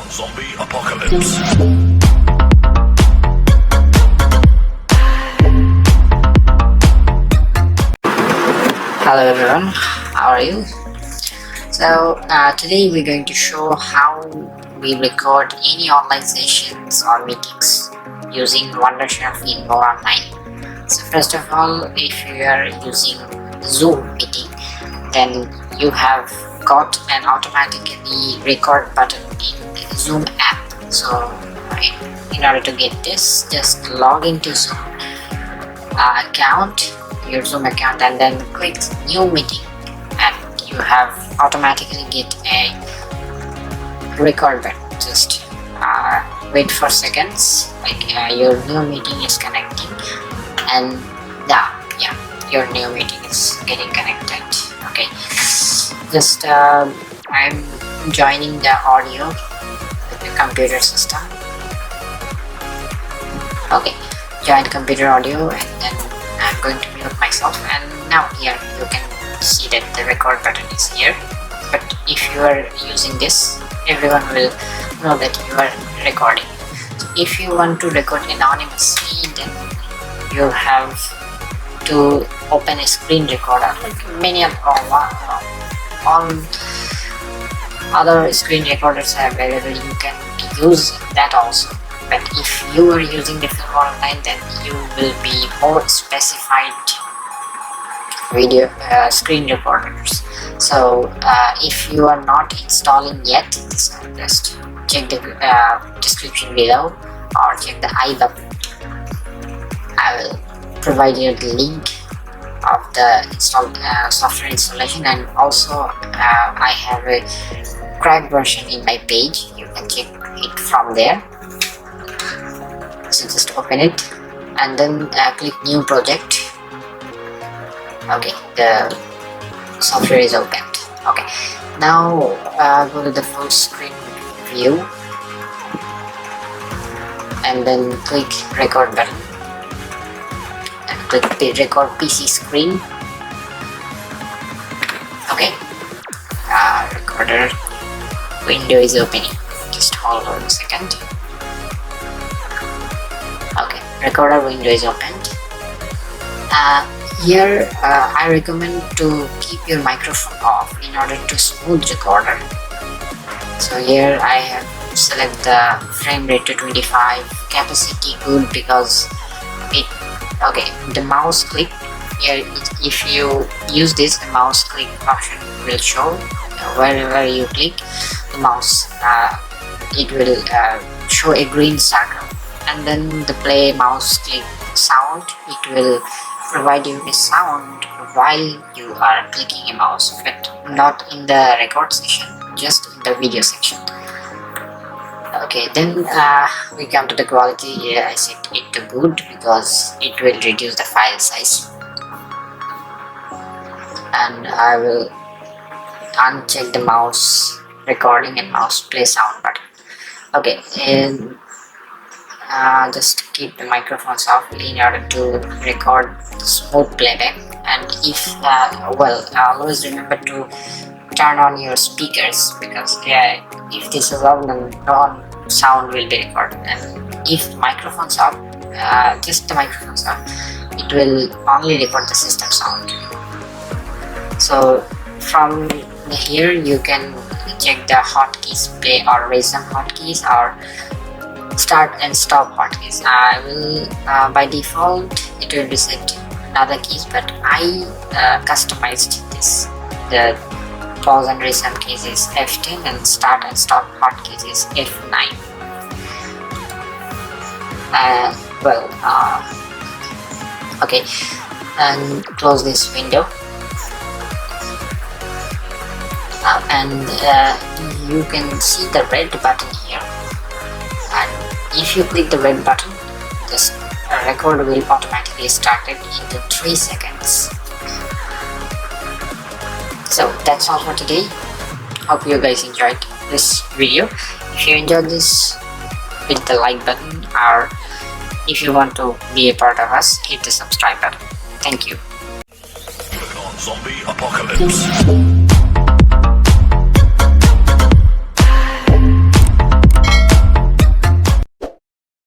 Zombie apocalypse. Hello everyone, how are you? So today we're going to show how we record any online sessions or meetings using Wondershare filmora online. So first of all, if you are using Zoom meeting, then you have got an automatically record button in Zoom app. So in order to get this, just log into Zoom account, your Zoom account, and then click new meeting, and you have automatically get a record button. Just wait for seconds, like your new meeting is connecting, and yeah, your new meeting is getting connected. Okay, just I'm joining the audio with the computer system. Okay, join computer audio, and then I'm going to mute myself, and now here you can see that the record button is here. But if you are using this, everyone will know that you are recording. So if you want to record anonymously, then you have to open a screen recorder, like many of all other screen recorders are available. You can use that also. But if you are using the filmora online, then you will be more specified video screen recorders. So if you are not installing yet, just check the description below or check the I button. I will provide you the link of the installed software installation, and also I have a cracked version in my page. You can check it from there. So just open it and then click new project. Okay, the software is opened. Okay, now go to the full screen view and then click record button and click the record PC screen. Okay, recorder window is opening. Just hold on a second. Okay, recorder window is opened. Here I recommend to keep your microphone off in order to smooth recorder. So here I have select the frame rate to 25, capacity good, because it the mouse click here, if you use this, the mouse click option will show wherever you click the mouse, it will show a green circle. And then the play mouse click sound, it will provide you a sound while you are clicking a mouse, but not in the record section, just in the video section. Okay, then we come to the quality. Here I set it to good because it will reduce the file size, and I will uncheck the mouse recording and mouse play sound button. Okay, and just keep the microphones off in order to record smooth playback. And if always remember to turn on your speakers, because if this is on, then no sound will be recorded. And if microphones off, just the microphones off, it will only record the system sound. So from here you can check the hotkeys, play or raise some hotkeys, or start and stop hotkeys. I will by default it will be set other keys, but I customized this. The pause and resume keys is F10 and start and stop hotkeys is F9. Okay, and close this window, and you can see the red button here, and if you click the red button, this record will automatically start it in 3 seconds. So that's all for today. Hope you guys enjoyed this video. If you enjoyed this, hit the like button, or if you want to be a part of us, hit the subscribe button. Thank you. Zombie apocalypse.